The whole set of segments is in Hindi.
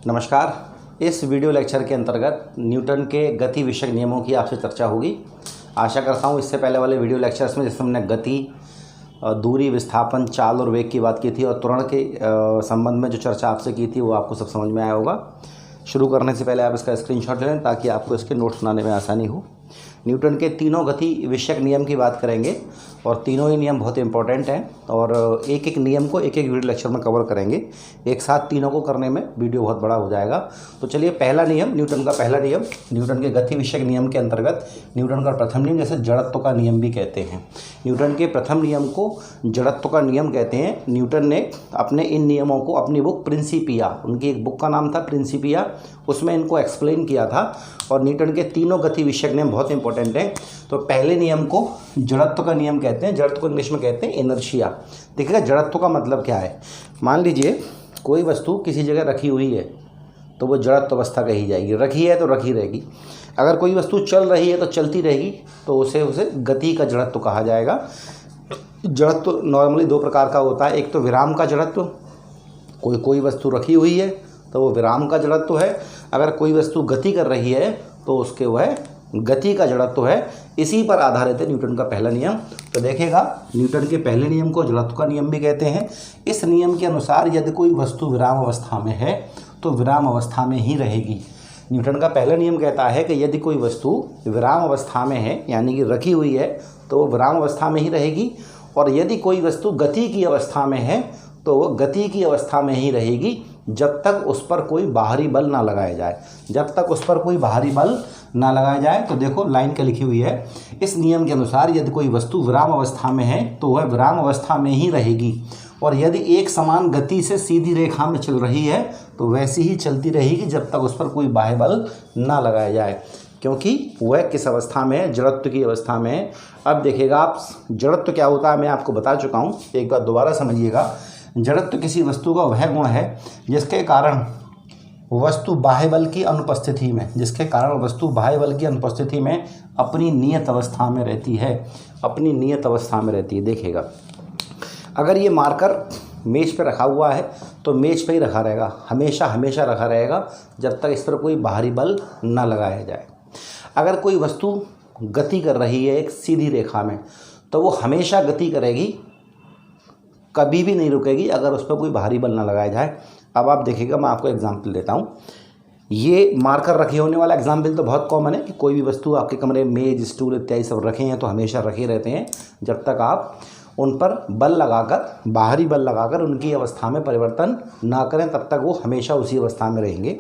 नमस्कार। इस वीडियो लेक्चर के अंतर्गत न्यूटन के गति विषयक नियमों की आपसे चर्चा होगी। आशा करता हूँ इससे पहले वाले वीडियो लेक्चर्स में जिसमें हमने गति, दूरी, विस्थापन, चाल और वेग की बात की थी और त्वरण के संबंध में जो चर्चा आपसे की थी वो आपको सब समझ में आया होगा। शुरू करने से पहले आप इसका स्क्रीनशॉट लें ताकि आपको इसके नोट्स बनाने में आसानी हो। न्यूटन के तीनों गति विषयक नियम की बात करेंगे और तीनों ही नियम बहुत इंपॉर्टेंट हैं और एक एक नियम को एक एक वीडियो लेक्चर में कवर करेंगे। एक साथ तीनों को करने में वीडियो बहुत बड़ा हो जाएगा। तो चलिए, पहला नियम, न्यूटन का पहला नियम, न्यूटन के गति विषयक नियम के अंतर्गत न्यूटन का प्रथम नियम, जैसे जड़त्व का नियम भी कहते हैं। न्यूटन के प्रथम नियम को जड़त्व का नियम कहते हैं। न्यूटन ने अपने इन नियमों को अपनी बुक प्रिंसिपिया, उनकी एक बुक का नाम था प्रिंसिपिया, उसमें इनको एक्सप्लेन किया था। और न्यूटन के तीनों गति विषयक नियम बहुत इंपॉर्टेंट हैं। तो पहले नियम को जड़त्व का नियम कहते हैं। जड़त्व को इंग्लिश में कहते हैं इनर्शिया। देखिएगा, जड़त्व का मतलब क्या है। मान लीजिए कोई वस्तु किसी जगह रखी हुई है तो वो जड़त्व अवस्था कही जाएगी। रखी है तो रखी रहेगी। अगर कोई वस्तु चल रही है तो चलती रहेगी, तो उसे गति का जड़त्व कहा जाएगा। जड़त्व नॉर्मली दो प्रकार का होता है। एक तो विराम का जड़त्व, कोई वस्तु रखी हुई है तो वो विराम का जड़त्व है। अगर कोई वस्तु गति कर रही है तो उसके वह गति का जड़त्व है। इसी पर आधारित है न्यूटन का पहला नियम। तो देखिएगा, न्यूटन के पहले नियम को जड़त्व का नियम भी कहते हैं। इस नियम के अनुसार यदि कोई वस्तु विराम अवस्था में है तो विराम अवस्था में ही रहेगी। न्यूटन का पहला नियम कहता है कि यदि कोई वस्तु विराम अवस्था में है, यानी कि रखी हुई है, तो वो विराम अवस्था में ही रहेगी। और यदि कोई वस्तु गति की अवस्था में है तो वो गति की अवस्था में ही रहेगी जब तक उस पर कोई बाहरी बल ना लगाया जाए। जब तक उस पर कोई बाहरी बल ना लगाया जाए। तो देखो, लाइन क्या लिखी हुई है। इस नियम के अनुसार यदि कोई वस्तु विराम अवस्था में है तो वह विराम अवस्था में ही रहेगी। और यदि एक समान गति से सीधी रेखा में चल रही है तो वैसी ही चलती रहेगी जब तक उस पर कोई बाह्य बल ना लगाया जाए, क्योंकि वह किस अवस्था में है, जड़त्व की अवस्था में है। अब देखिएगा आप, जड़त्व क्या होता है मैं आपको बता चुका हूँ, एक बार दोबारा समझिएगा। जड़त्व किसी वस्तु का वह गुण है जिसके कारण वस्तु बाह्य बल की अनुपस्थिति में अपनी नियत अवस्था में रहती है। अपनी नियत अवस्था में रहती है। देखिएगा, अगर ये मार्कर मेज पर रखा हुआ है तो मेज पे ही रखा रहेगा, हमेशा रखा रहेगा जब तक इस पर कोई बाहरी बल ना लगाया जाए। अगर कोई वस्तु गति कर रही है एक सीधी रेखा में तो वो हमेशा गति करेगी, कभी भी नहीं रुकेगी अगर उस पर कोई बाहरी बल ना लगाया जाए। अब आप देखिएगा, मैं आपको एग्जाम्पल देता हूँ। ये मार्कर रखे होने वाला एग्जाम्पल तो बहुत कॉमन है कि कोई भी वस्तु आपके कमरे में मेज, स्टूल इत्यादि सब रखे हैं तो हमेशा रखे रहते हैं जब तक आप उन पर बल लगाकर, बाहरी बल लगाकर उनकी अवस्था में परिवर्तन ना करें, तब तक वो हमेशा उसी अवस्था में रहेंगे।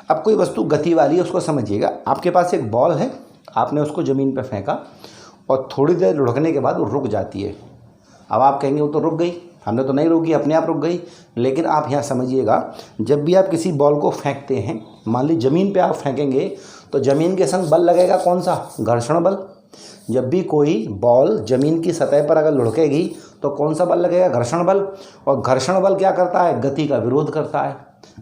अब कोई वस्तु गति वाली है, उसको समझिएगा। आपके पास एक बॉल है, आपने उसको ज़मीन पर फेंका और थोड़ी देर लुढ़कने के बाद वो रुक जाती है। अब आप कहेंगे वो तो रुक गई, हमने तो नहीं रोकी, अपने आप रुक गई। लेकिन आप यहाँ समझिएगा, जब भी आप किसी बॉल को फेंकते हैं, मान ली ज़मीन पे आप फेंकेंगे तो ज़मीन के संग बल लगेगा कौन सा? घर्षण बल। जब भी कोई बॉल ज़मीन की सतह पर अगर लुढ़केगी तो कौन सा बल लगेगा? घर्षण बल। और घर्षण बल क्या करता है? गति का विरोध करता है।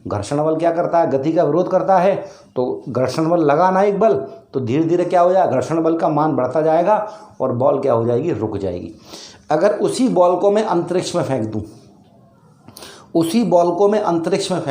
घर्षण बल क्या करता है? गति का विरोध करता है। तो घर्षण बल लगा ना एक बल, तो धीरे धीरे क्या हो जाएगा? घर्षण बल का मान बढ़ता जाएगा और बॉल क्या हो जाएगी? रुक जाएगी। अगर उसी बॉल को मैं अंतरिक्ष में फेंक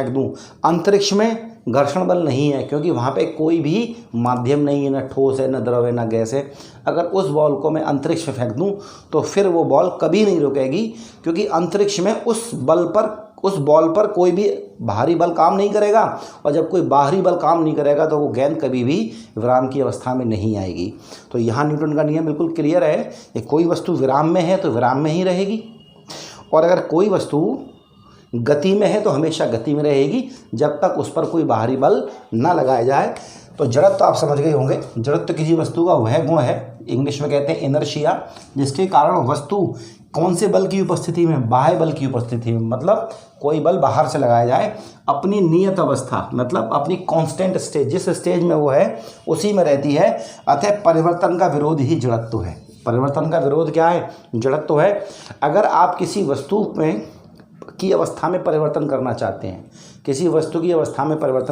दूं, अंतरिक्ष में घर्षण बल नहीं है, क्योंकि वहाँ पे कोई भी माध्यम नहीं है, ना ठोस है, ना द्रव है, ना गैस है। अगर उस बॉल को मैं अंतरिक्ष में फेंक दूं तो फिर वो बॉल कभी नहीं रुकेगी, क्योंकि अंतरिक्ष में उस बॉल पर कोई भी बाहरी बल काम नहीं करेगा। और जब कोई बाहरी बल काम नहीं करेगा तो वो गेंद कभी भी विराम की अवस्था में नहीं आएगी। तो यहाँ न्यूटन का नियम बिल्कुल क्लियर है कि कोई वस्तु विराम में है तो विराम में ही रहेगी, और अगर कोई वस्तु गति में है तो हमेशा गति में रहेगी जब तक उस पर कोई बाहरी बल ना लगाया जाए। तो जड़त्व आप समझ गए होंगे। जड़त्व किसी वस्तु का वह गुण है, इंग्लिश में कहते हैं इनर्शिया, जिसके कारण वस्तु कौन से बल की उपस्थिति में? बाह्य बल की उपस्थिति में, मतलब कोई बल बाहर से लगाया जाए, अपनी नियत अवस्था, मतलब अपनी कांस्टेंट स्टेज, जिस स्टेज में वो है उसी में रहती है। अतः परिवर्तन का विरोध ही जड़त्व है। परिवर्तन का विरोध क्या है? जड़त्व है। अगर आप किसी वस्तु की अवस्था में परिवर्तन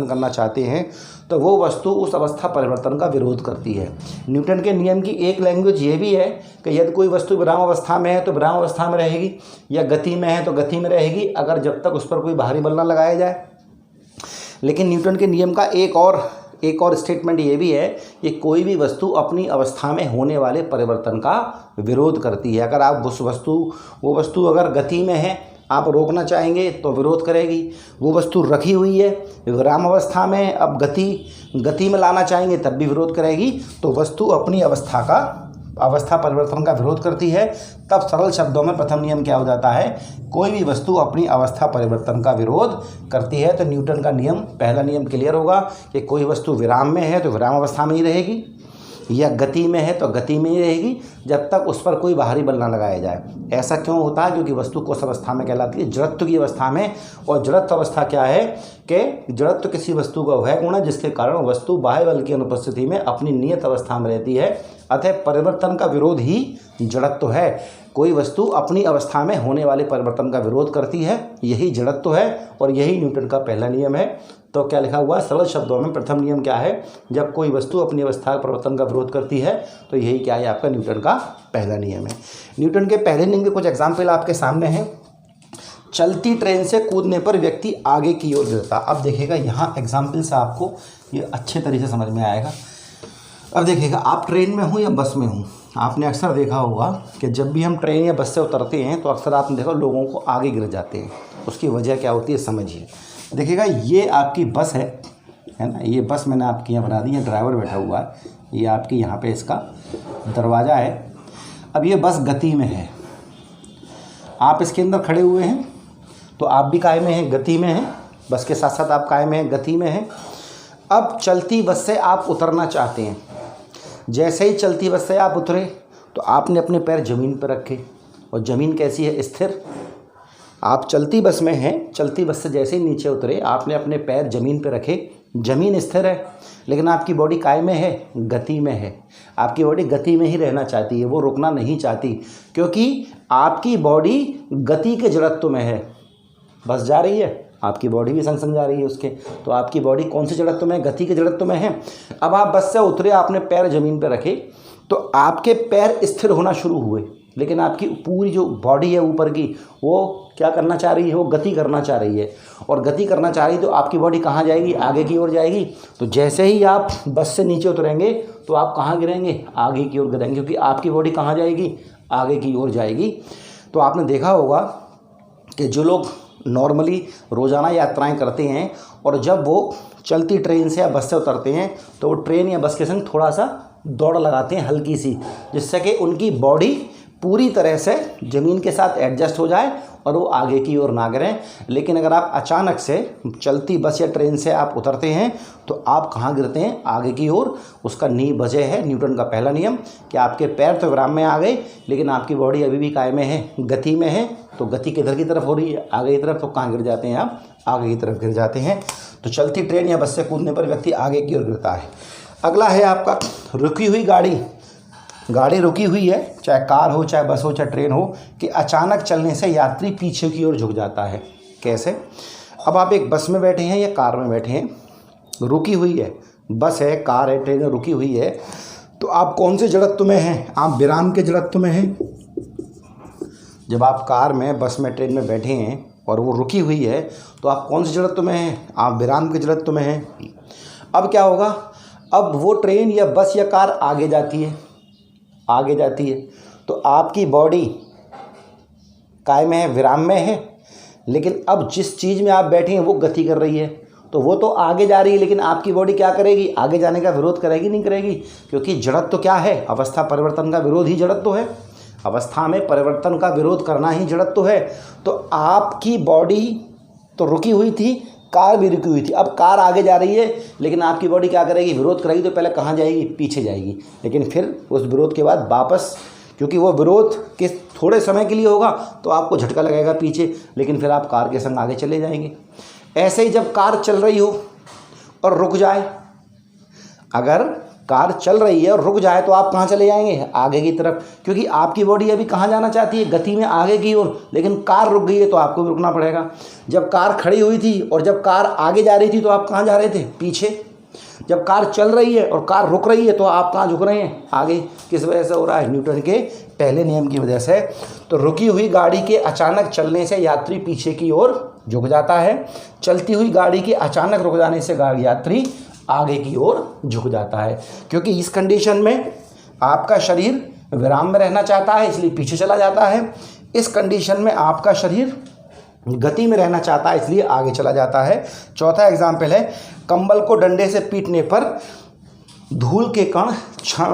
करना चाहते हैं, तो वो वस्तु उस अवस्था परिवर्तन का विरोध करती है। न्यूटन के नियम की एक लैंग्वेज ये भी है कि यदि कोई वस्तु विराम अवस्था में है तो विराम अवस्था में रहेगी, या गति में है तो गति में रहेगी, अगर जब तक उस पर कोई बाहरी बल न लगाया जाए। लेकिन न्यूटन के नियम का एक और स्टेटमेंट ये भी है कि कोई भी वस्तु अपनी अवस्था में होने वाले परिवर्तन का विरोध करती है। अगर आप वो वस्तु अगर गति में है, आप रोकना चाहेंगे तो विरोध करेगी। वो वस्तु रखी हुई है विराम अवस्था में, अब गति में लाना चाहेंगे तब भी विरोध करेगी। तो वस्तु अपनी अवस्था परिवर्तन का विरोध करती है। तब सरल शब्दों में प्रथम नियम क्या हो जाता है, कोई भी वस्तु अपनी अवस्था परिवर्तन का विरोध करती है। तो न्यूटन का नियम, पहला नियम क्लियर होगा कि कोई वस्तु विराम में है तो विराम अवस्था में ही रहेगी, या गति में है तो गति में ही रहेगी जब तक उस पर कोई बाहरी बल ना लगाया जाए। ऐसा क्यों होता है? क्योंकि वस्तु कोस अवस्था में कहलाती है, जड़त्व की अवस्था में। और जड़त्व अवस्था क्या है कि जड़त्व किसी वस्तु का वह गुण है जिसके कारण वस्तु बाह्य बल की अनुपस्थिति में अपनी नियत अवस्था में रहती है। अतः परिवर्तन का विरोध ही जड़त्व है। कोई वस्तु अपनी अवस्था में होने वाले परिवर्तन का विरोध करती है, यही जड़त्व है और यही न्यूटन का पहला नियम है। तो क्या लिखा हुआ है सरल शब्दों में, प्रथम नियम क्या है, जब कोई वस्तु अपनी अवस्था परिवर्तन का विरोध करती है तो यही क्या है, आपका न्यूटन का पहला नियम है। न्यूटन के पहले नियम के कुछ एग्जाम्पल आपके सामने हैं। चलती ट्रेन से कूदने पर व्यक्ति आगे की ओर गिरता। अब देखिएगा यहाँ एग्जाम्पल से आपको ये अच्छे तरीके से समझ में आएगा। अब देखिएगा, आप ट्रेन में हो या बस में हो, आपने अक्सर देखा होगा कि जब भी हम ट्रेन या बस से उतरते हैं तो अक्सर आपने देखा लोगों को आगे गिर जाते हैं। उसकी वजह क्या होती है समझिए। देखिएगा, ये आपकी बस है ना, ये बस मैंने आपकी यहाँ बना दी है, ड्राइवर बैठा हुआ है, ये आपकी यहाँ पे इसका दरवाज़ा है। अब ये बस गति में है, आप इसके अंदर खड़े हुए हैं तो आप भी काय में हैं, गति में हैं, बस के साथ साथ आप काय में हैं, गति में हैं। अब चलती बस से आप उतरना चाहते हैं। जैसे ही चलती बस से आप उतरे तो आपने अपने पैर ज़मीन पर रखे, और ज़मीन कैसी है, स्थिर। आप चलती बस में हैं, चलती बस से जैसे ही नीचे उतरे आपने अपने पैर ज़मीन पर रखे, ज़मीन स्थिर है, लेकिन आपकी बॉडी काय में है, गति में है। आपकी बॉडी गति में ही रहना चाहती है, वो रुकना नहीं चाहती, क्योंकि आपकी बॉडी गति के जड़त्व में है। बस जा रही है, आपकी बॉडी भी संग संग जा रही है उसके, तो आपकी बॉडी कौन से जड़त्व में है, गति के जड़त्व में है। अब आप बस से उतरे, आपने पैर ज़मीन पर रखे तो आपके पैर स्थिर होना शुरू हुए, लेकिन आपकी पूरी जो बॉडी है ऊपर की वो क्या करना चाह रही है, वो गति करना चाह रही है। और गति करना चाह रही है तो आपकी बॉडी कहाँ जाएगी, आगे की ओर जाएगी। तो जैसे ही आप बस से नीचे उतरेंगे तो आप कहाँ गिरेंगे, आगे की ओर गिरेंगे, क्योंकि आपकी बॉडी कहाँ जाएगी, आगे की ओर जाएगी। तो आपने देखा होगा कि जो लोग नॉर्मली रोज़ाना यात्राएं करते हैं और जब वो चलती ट्रेन से या बस से उतरते हैं तो वो ट्रेन या बस के संग थोड़ा सा दौड़ लगाते हैं हल्की सी, जिससे कि उनकी बॉडी पूरी तरह से ज़मीन के साथ एडजस्ट हो जाए और वो आगे की ओर ना गिरें। लेकिन अगर आप अचानक से चलती बस या ट्रेन से आप उतरते हैं तो आप कहाँ गिरते हैं, आगे की ओर। उसका नींव वजह है न्यूटन का पहला नियम कि आपके पैर तो विराम में आ गए लेकिन आपकी बॉडी अभी भी काय में है, गति में है। तो गति किधर की तरफ हो रही है, आगे की तरफ। तो कहाँ गिर जाते हैं आप, आगे की तरफ गिर जाते हैं। तो चलती ट्रेन या बस से कूदने पर व्यक्ति आगे की ओर गिरता है। अगला है आपका रुकी हुई गाड़ी। गाड़ी रुकी हुई है, चाहे कार हो, चाहे बस हो, चाहे ट्रेन हो, कि अचानक चलने से यात्री पीछे की ओर झुक जाता है। कैसे? अब आप एक बस में बैठे हैं या कार में बैठे हैं, रुकी हुई है, बस है, कार है, ट्रेन है, रुकी हुई है, तो आप कौन से जड़त्व में हैं, आप विराम के जड़त्व में हैं। जब आप कार में, बस में, ट्रेन में बैठे हैं और वो रुकी हुई है तो आप कौन से जड़त्व में हैं, आप विराम के जड़त्व में हैं। अब क्या होगा, अब वो ट्रेन या बस या कार आगे जाती है, आगे जाती है, तो आपकी बॉडी काय में है, विराम में है, लेकिन अब जिस चीज़ में आप बैठे हैं वो गति कर रही है, तो वो तो आगे जा रही है, लेकिन आपकी बॉडी क्या करेगी, आगे जाने का विरोध करेगी, नहीं करेगी, क्योंकि जड़त्व क्या है, अवस्था परिवर्तन का विरोध ही जड़त्व है। अवस्था में परिवर्तन का विरोध करना ही जड़त्व है। तो आपकी बॉडी तो रुकी हुई थी, कार भी रुकी हुई थी, अब कार आगे जा रही है, लेकिन आपकी बॉडी क्या करेगी, विरोध करेगी। तो पहले कहाँ जाएगी, पीछे जाएगी, लेकिन फिर उस विरोध के बाद वापस, क्योंकि वो विरोध के थोड़े समय के लिए होगा तो आपको झटका लगेगा पीछे, लेकिन फिर आप कार के संग आगे चले जाएंगे। ऐसे ही जब कार चल रही हो और रुक जाए, अगर कार चल रही है और रुक जाए तो आप कहाँ चले जाएंगे, आगे की तरफ, क्योंकि आपकी बॉडी अभी कहाँ जाना चाहती है, गति में, आगे की ओर, लेकिन कार रुक गई है तो आपको भी रुकना पड़ेगा। जब कार खड़ी हुई थी और जब कार आगे जा रही थी तो आप कहाँ जा रहे थे, पीछे। जब कार चल रही है और कार रुक रही है तो आप कहाँ झुक रहे हैं, आगे। किस वजह से हो रहा है, न्यूटन के पहले नियम की वजह से। तो रुकी हुई गाड़ी के अचानक चलने से यात्री पीछे की ओर झुक जाता है। चलती हुई गाड़ी के अचानक रुक जाने से गाड़ी यात्री आगे की ओर झुक जाता है, क्योंकि इस कंडीशन में आपका शरीर विराम में रहना चाहता है इसलिए पीछे चला जाता है। इस कंडीशन में आपका शरीर गति में रहना चाहता है इसलिए आगे चला जाता है। चौथा एग्जाम्पल है, कंबल को डंडे से पीटने पर धूल के कण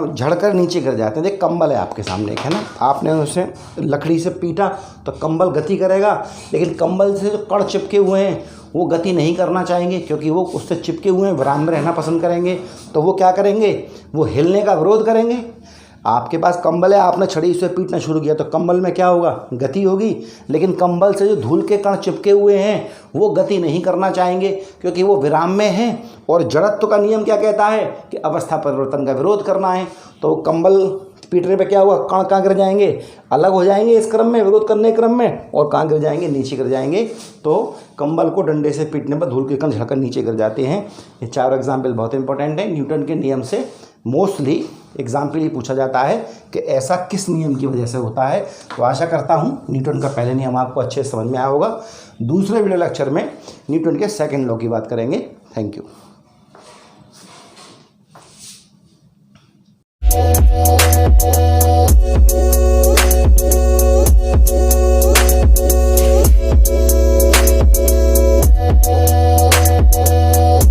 झड़कर नीचे गिर जाते हैं। देख कंबल है आपके सामने, है ना, आपने उसे लकड़ी से पीटा तो कंबल गति करेगा, लेकिन कंबल से जो कण चिपके हुए हैं वो गति नहीं करना चाहेंगे, क्योंकि वो उससे चिपके हुए हैं, विराम में रहना पसंद करेंगे। तो वो क्या करेंगे, वो हिलने का विरोध करेंगे। आपके पास कंबल है, आपने छड़ी से पीटना शुरू किया तो कंबल में क्या होगा, गति होगी, लेकिन कंबल से जो धूल के कण चिपके हुए हैं वो गति नहीं करना चाहेंगे, क्योंकि वो विराम में हैं। और जड़त्व का नियम क्या कहता है कि अवस्था परिवर्तन का विरोध करना है। तो कंबल पीटने पे क्या हुआ, कण कहाँ गिर जाएंगे, अलग हो जाएंगे इस क्रम में, विरोध करने क्रम में, और कहाँ गिर जाएंगे, नीचे गिर जाएंगे। तो कंबल को डंडे से पीटने पर धूल के कण झड़कर नीचे गिर जाते हैं। ये चार एग्जाम्पल बहुत इंपॉर्टेंट है। न्यूटन के नियम से मोस्टली एग्जाम्पल ही पूछा जाता है कि ऐसा किस नियम की वजह से होता है। तो आशा करता हूँ न्यूटन का पहले नियम आपको अच्छे से समझ में आया होगा। दूसरे वीडियो लेक्चर में न्यूटन के सेकंड लॉ की बात करेंगे। Thank you.